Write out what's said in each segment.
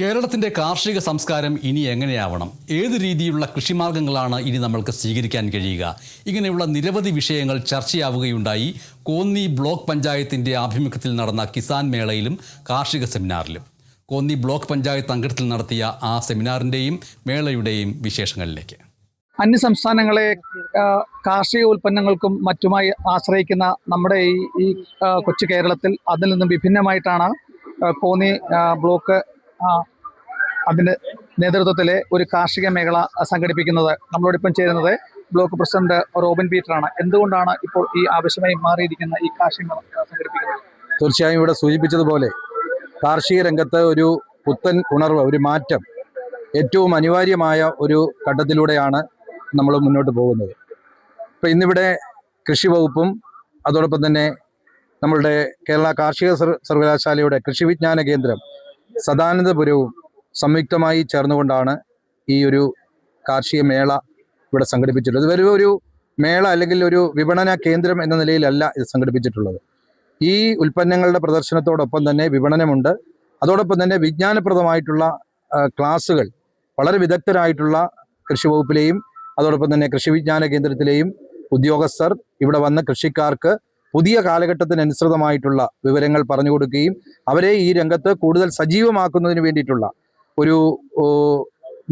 കേരളത്തിൻ്റെ കാർഷിക സംസ്കാരം ഇനി എങ്ങനെയാവണം? ഏത് രീതിയിലുള്ള കൃഷിമാർഗങ്ങളാണ് ഇനി നമ്മൾക്ക് സ്വീകരിക്കാൻ കഴിയുക? ഇങ്ങനെയുള്ള നിരവധി വിഷയങ്ങൾ ചർച്ചയാവുകയുണ്ടായി കോന്നി ബ്ലോക്ക് പഞ്ചായത്തിൻ്റെ ആഭിമുഖ്യത്തിൽ നടന്ന കിസാൻ മേളയിലും കാർഷിക സെമിനാറിലും. കോന്നി ബ്ലോക്ക് പഞ്ചായത്ത് അംഗത്തിൽ നടത്തിയ ആ സെമിനാറിൻ്റെയും മേളയുടെയും വിശേഷങ്ങളിലേക്ക്. അന്യസംസ്ഥാനങ്ങളെ കാർഷിക ഉൽപ്പന്നങ്ങൾക്കും മറ്റുമായി ആശ്രയിക്കുന്ന നമ്മുടെ ഈ കൊച്ചു കേരളത്തിൽ അതിൽ നിന്നും വിഭിന്നമായിട്ടാണ് കോന്നി ബ്ലോക്ക് അതിൻ്റെ നേതൃത്വത്തിലെ ഒരു കാർഷിക മേഖല സംഘടിപ്പിക്കുന്നത്. നമ്മളോടൊപ്പം ചേരുന്നത് ബ്ലോക്ക് പ്രസിഡന്റ് റോബിൻ പീറ്ററാണ്. എന്തുകൊണ്ടാണ് ഇപ്പോൾ ഈ ആവശ്യമായി മാറിയിരിക്കുന്ന ഈ കാർഷിക മേള സംഘടിപ്പിക്കുന്നത്? തീർച്ചയായും ഇവിടെ സൂചിപ്പിച്ചതുപോലെ കാർഷിക രംഗത്ത് ഒരു പുത്തൻ ഉണർവ്, ഒരു മാറ്റം ഏറ്റവും അനിവാര്യമായ ഒരു ഘട്ടത്തിലൂടെയാണ് നമ്മൾ മുന്നോട്ട് പോകുന്നത്. ഇപ്പം ഇന്നിവിടെ കൃഷി വകുപ്പും അതോടൊപ്പം തന്നെ നമ്മളുടെ കേരള കാർഷിക സർവകലാശാലയുടെ കൃഷി വിജ്ഞാന കേന്ദ്രം സദാനന്ദപുരവും സംയുക്തമായി ചേർന്നുകൊണ്ടാണ് ഈ ഒരു കാർഷിക മേള ഇവിടെ സംഘടിപ്പിച്ചിട്ടുള്ളത്. ഇത് ഒരു മേള അല്ലെങ്കിൽ ഒരു വിപണന കേന്ദ്രം എന്ന നിലയിലല്ല ഇത് സംഘടിപ്പിച്ചിട്ടുള്ളത്. ഈ ഉൽപ്പന്നങ്ങളുടെ പ്രദർശനത്തോടൊപ്പം തന്നെ വിപണനമുണ്ട്. അതോടൊപ്പം തന്നെ വിജ്ഞാനപ്രദമായിട്ടുള്ള ക്ലാസ്സുകൾ വളരെ വിദഗ്ധരായിട്ടുള്ള കൃഷി വകുപ്പിലെയും അതോടൊപ്പം തന്നെ കൃഷി വിജ്ഞാന കേന്ദ്രത്തിലെയും ഉദ്യോഗസ്ഥർ ഇവിടെ വന്ന് കൃഷിക്കാർക്ക് പുതിയ കാലഘട്ടത്തിനനുസൃതമായിട്ടുള്ള വിവരങ്ങൾ പറഞ്ഞു കൊടുക്കുകയും അവരെ ഈ രംഗത്ത് കൂടുതൽ സജീവമാക്കുന്നതിന് വേണ്ടിയിട്ടുള്ള ഒരു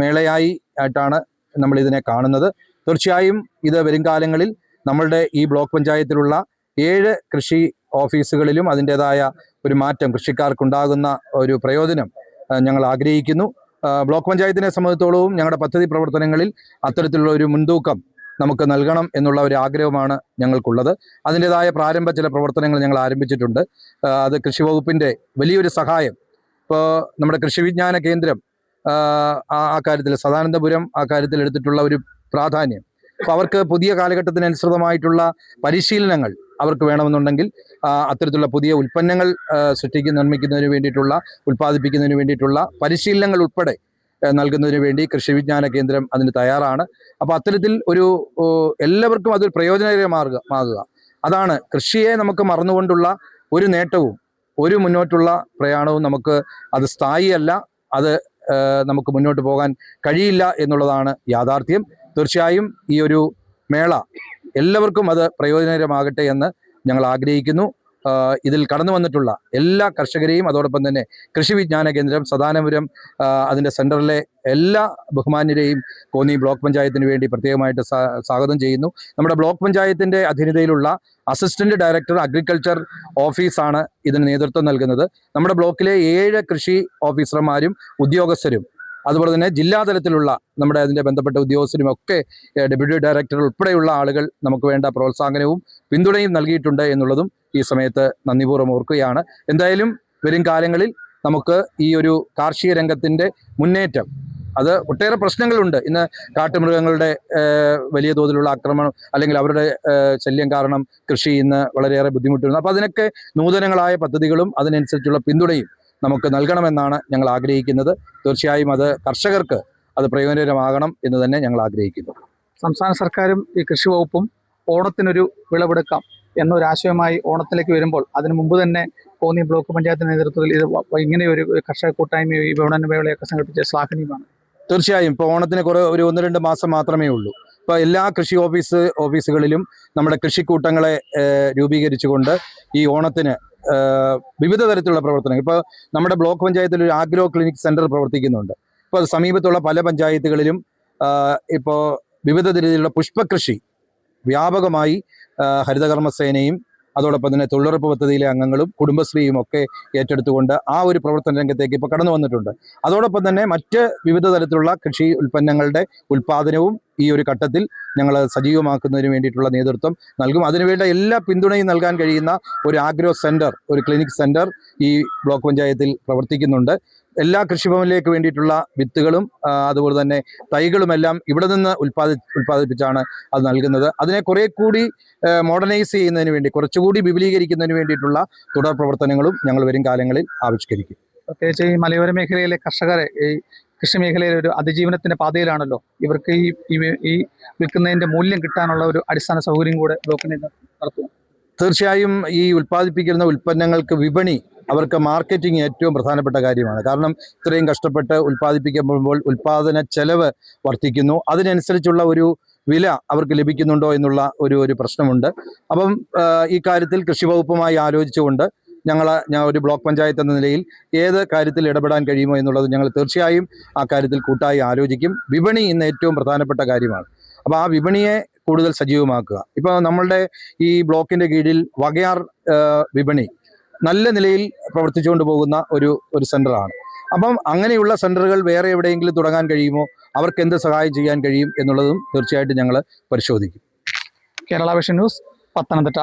മേളയായിട്ടാണ് നമ്മൾ ഇതിനെ കാണുന്നത്. തീർച്ചയായും ഇത് വരും കാലങ്ങളിൽ നമ്മളുടെ ഈ ബ്ലോക്ക് പഞ്ചായത്തിലുള്ള 7 കൃഷി ഓഫീസുകളിലും അതിൻ്റെതായ ഒരു മാറ്റം, കൃഷിക്കാർക്കുണ്ടാകുന്ന ഒരു പ്രയോജനം ഞങ്ങൾ ആഗ്രഹിക്കുന്നു. ബ്ലോക്ക് പഞ്ചായത്തിനെ സംബന്ധിച്ചിടത്തോളവും ഞങ്ങളുടെ പദ്ധതി പ്രവർത്തനങ്ങളിൽ അത്തരത്തിലുള്ള ഒരു മുൻതൂക്കം നമുക്ക് നൽകണം എന്നുള്ള ഒരു ആഗ്രഹമാണ് ഞങ്ങൾക്കുള്ളത്. അതിൻ്റെതായ പ്രാരംഭ ചില പ്രവർത്തനങ്ങൾ ഞങ്ങൾ ആരംഭിച്ചിട്ടുണ്ട്. അത് കൃഷി വകുപ്പിൻ്റെ വലിയൊരു സഹായം. ഇപ്പോൾ നമ്മുടെ കൃഷി വിജ്ഞാന കേന്ദ്രം ആ കാര്യത്തിൽ സദാനന്ദപുരം ആ കാര്യത്തിൽ എടുത്തിട്ടുള്ള ഒരു പ്രാധാന്യം, അപ്പോൾ അവർക്ക് പുതിയ കാലഘട്ടത്തിനനുസൃതമായിട്ടുള്ള പരിശീലനങ്ങൾ അവർക്ക് വേണമെന്നുണ്ടെങ്കിൽ അത്തരത്തിലുള്ള പുതിയ ഉൽപ്പന്നങ്ങൾ നിർമ്മിക്കുന്നതിന് വേണ്ടിയിട്ടുള്ള, ഉൽപ്പാദിപ്പിക്കുന്നതിന് വേണ്ടിയിട്ടുള്ള പരിശീലനങ്ങൾ ഉൾപ്പെടെ നൽകുന്നതിന് വേണ്ടി കൃഷി വിജ്ഞാന കേന്ദ്രം അതിന് തയ്യാറാണ്. അപ്പോൾ അത്തരത്തിൽ ഒരു എല്ലാവർക്കും അതൊരു പ്രയോജനകരമാകുക, അതാണ് കൃഷിയെ നമുക്ക് മറന്നുകൊണ്ടുള്ള ഒരു നേട്ടവും ഒരു മുന്നോട്ടുള്ള പ്രയാണവും നമുക്ക് അത് സ്ഥായിയല്ല, അത് നമുക്ക് മുന്നോട്ട് പോകാൻ കഴിയില്ല എന്നുള്ളതാണ് യാഥാർത്ഥ്യം. തീർച്ചയായും ഈ ഒരു മേള എല്ലാവർക്കും അത് പ്രയോജനകരമാകട്ടെ എന്ന് ഞങ്ങൾ ആഗ്രഹിക്കുന്നു. ഇതിൽ കടന്നു വന്നിട്ടുള്ള എല്ലാ കർഷകരെയും അതോടൊപ്പം തന്നെ കൃഷി വിജ്ഞാന കേന്ദ്രം സദാനപുരം അതിൻ്റെ സെൻറ്ററിലെ എല്ലാ ബഹുമാന്യരെയും കോന്നി ബ്ലോക്ക് പഞ്ചായത്തിന് വേണ്ടി പ്രത്യേകമായിട്ട് സ്വാഗതം ചെയ്യുന്നു. നമ്മുടെ ബ്ലോക്ക് പഞ്ചായത്തിൻ്റെ അധീനതയിലുള്ള അസിസ്റ്റന്റ് ഡയറക്ടർ അഗ്രികൾച്ചർ ഓഫീസാണ് ഇതിന് നേതൃത്വം നൽകുന്നത്. നമ്മുടെ ബ്ലോക്കിലെ 7 കൃഷി ഓഫീസർമാരും ഉദ്യോഗസ്ഥരും അതുപോലെ തന്നെ ജില്ലാതലത്തിലുള്ള നമ്മുടെ അതിൻ്റെ ബന്ധപ്പെട്ട ഉദ്യോഗസ്ഥരും ഒക്കെ ഡെപ്യൂട്ടി ഡയറക്ടർ ഉൾപ്പെടെയുള്ള ആളുകൾ നമുക്ക് വേണ്ട പ്രോത്സാഹനവും പിന്തുണയും നൽകിയിട്ടുണ്ട് എന്നുള്ളതും ഈ സമയത്ത് നന്ദിപൂർവ്വം ഓർക്കുകയാണ്. എന്തായാലും വരും കാലങ്ങളിൽ നമുക്ക് ഈ ഒരു കാർഷിക രംഗത്തിൻ്റെ മുന്നേറ്റം, അത് ഒട്ടേറെ പ്രശ്നങ്ങളുണ്ട്. ഇന്ന് കാട്ടുമൃഗങ്ങളുടെ വലിയ തോതിലുള്ള ആക്രമണം അല്ലെങ്കിൽ അവരുടെ ശല്യം കാരണം കൃഷി ഇന്ന് വളരെയേറെ ബുദ്ധിമുട്ടുന്നു. അപ്പോൾ അതിനൊക്കെ നൂതനങ്ങളായ പദ്ധതികളും അതിനനുസരിച്ചുള്ള പിന്തുണയും നമുക്ക് നൽകണമെന്നാണ് ഞങ്ങൾ ആഗ്രഹിക്കുന്നത്. തീർച്ചയായും അത് കർഷകർക്ക് അത് പ്രയോജനകരമാകണം എന്ന് തന്നെ ഞങ്ങൾ ആഗ്രഹിക്കുന്നു. സംസ്ഥാന സർക്കാരും ഈ കൃഷി വകുപ്പും ഓണത്തിനൊരു വിളവെടുക്കാം എന്നൊരാശയമായി ഓണത്തിലേക്ക് വരുമ്പോൾ അതിനു മുമ്പ് തന്നെ കോന്നി ബ്ലോക്ക് പഞ്ചായത്തിന്റെ നേതൃത്വത്തിൽ ഇത് ഇങ്ങനെയൊരു കർഷക കൂട്ടായ്മയും ഈ വിപണന മേളയൊക്കെ സംഘടിപ്പിച്ച ശ്ലാഘനീയമാണ്. തീർച്ചയായും ഇപ്പോൾ ഓണത്തിന് ഒരു 1-2 മാസം മാത്രമേ ഉള്ളൂ. ഇപ്പോൾ എല്ലാ കൃഷി ഓഫീസുകളിലും നമ്മുടെ കൃഷിക്കൂട്ടങ്ങളെ രൂപീകരിച്ചുകൊണ്ട് ഈ ഓണത്തിന് വിവിധ തരത്തിലുള്ള പ്രവർത്തനങ്ങൾ, ഇപ്പോൾ നമ്മുടെ ബ്ലോക്ക് പഞ്ചായത്തിൽ ഒരു ആഗ്രോ ക്ലിനിക് സെൻറ്റർ പ്രവർത്തിക്കുന്നുണ്ട്. ഇപ്പോൾ സമീപത്തുള്ള പല പഞ്ചായത്തുകളിലും ഇപ്പോൾ വിവിധ രീതിയിലുള്ള പുഷ്പകൃഷി വ്യാപകമായി ഹരിതകർമ്മസേനയും അതോടൊപ്പം തന്നെ തൊഴിലുറപ്പ് പദ്ധതിയിലെ അംഗങ്ങളും കുടുംബശ്രീയും ഒക്കെ ഏറ്റെടുത്തുകൊണ്ട് ആ ഒരു പ്രവർത്തന രംഗത്തേക്ക് ഇപ്പോൾ കടന്നു വന്നിട്ടുണ്ട്. അതോടൊപ്പം തന്നെ മറ്റ് വിവിധ തരത്തിലുള്ള കൃഷി ഉൽപ്പന്നങ്ങളുടെ ഉൽപ്പാദനവും ഈ ഒരു ഘട്ടത്തിൽ ഞങ്ങൾ സജീവമാക്കുന്നതിന് വേണ്ടിയിട്ടുള്ള നേതൃത്വം നൽകും. അതിനുവേണ്ട എല്ലാ പിന്തുണയും നൽകാൻ കഴിയുന്ന ഒരു ആഗ്രോ സെൻറ്റർ, ഒരു ക്ലിനിക് സെൻറ്റർ ഈ ബ്ലോക്ക് പഞ്ചായത്തിൽ പ്രവർത്തിക്കുന്നുണ്ട്. എല്ലാ കൃഷിഭവനിലേക്ക് വേണ്ടിയിട്ടുള്ള വിത്തുകളും അതുപോലെ തന്നെ തൈകളുമെല്ലാം ഇവിടെ നിന്ന് ഉൽപ്പാദിപ്പിച്ചാണ് അത് നൽകുന്നത്. അതിനെ കുറെ കൂടി മോഡേണൈസ് ചെയ്യുന്നതിന് വേണ്ടി, കുറച്ചുകൂടി വിപുലീകരിക്കുന്നതിന് വേണ്ടിയിട്ടുള്ള തുടർ പ്രവർത്തനങ്ങളും ഞങ്ങൾ വരും കാലങ്ങളിൽ ആവിഷ്കരിക്കും. പ്രത്യേകിച്ച് ഈ മലയോര മേഖലയിലെ കർഷകരെ ഈ കൃഷി മേഖലയിലെ ഒരു അതിജീവനത്തിന്റെ പാതയിലാണല്ലോ. ഇവർക്ക് ഈ വിൽക്കുന്നതിന്റെ മൂല്യം കിട്ടാനുള്ള ഒരു അടിസ്ഥാന സൗകര്യം കൂടെ ബ്ലോക്കിനെ നടത്തുന്നു. തീർച്ചയായും ഈ ഉൽപ്പാദിപ്പിക്കുന്ന ഉൽപ്പന്നങ്ങൾക്ക് വിപണി അവർക്ക് മാർക്കറ്റിംഗ് ഏറ്റവും പ്രധാനപ്പെട്ട കാര്യമാണ്. കാരണം ഇത്രയും കഷ്ടപ്പെട്ട് ഉൽപ്പാദിപ്പിക്കുമ്പോൾ ഉൽപ്പാദന ചെലവ് വർദ്ധിക്കുന്നു, അതിനനുസരിച്ചുള്ള ഒരു വില അവർക്ക് ലഭിക്കുന്നുണ്ടോ എന്നുള്ള ഒരു പ്രശ്നമുണ്ട്. അപ്പം ഈ കാര്യത്തിൽ കൃഷി വകുപ്പുമായി ആലോചിച്ചുകൊണ്ട് ഞാൻ ഒരു ബ്ലോക്ക് പഞ്ചായത്ത് എന്ന നിലയിൽ ഏത് കാര്യത്തിൽ ഇടപെടാൻ കഴിയുമോ എന്നുള്ളത് ഞങ്ങൾ തീർച്ചയായും ആ കാര്യത്തിൽ കൂട്ടായി ആലോചിക്കും. വിപണി ഇന്ന് ഏറ്റവും പ്രധാനപ്പെട്ട കാര്യമാണ്. അപ്പോൾ ആ വിപണിയെ കൂടുതൽ സജീവമാക്കുക. ഇപ്പോൾ നമ്മളുടെ ഈ ബ്ലോക്കിൻ്റെ കീഴിൽ വകയാർ വിപണി നല്ല നിലയിൽ പ്രവർത്തിച്ചുകൊണ്ട് പോകുന്ന ഒരു സെൻ്ററാണ്. അപ്പം അങ്ങനെയുള്ള സെൻ്ററുകൾ വേറെ എവിടെയെങ്കിലും തുടങ്ങാൻ കഴിയുമോ, അവർക്ക് എന്ത് സഹായം ചെയ്യാൻ കഴിയും എന്നുള്ളതും തീർച്ചയായിട്ടും ഞങ്ങൾ പരിശോധിക്കും. Kerala vision news, Pathanamthitta.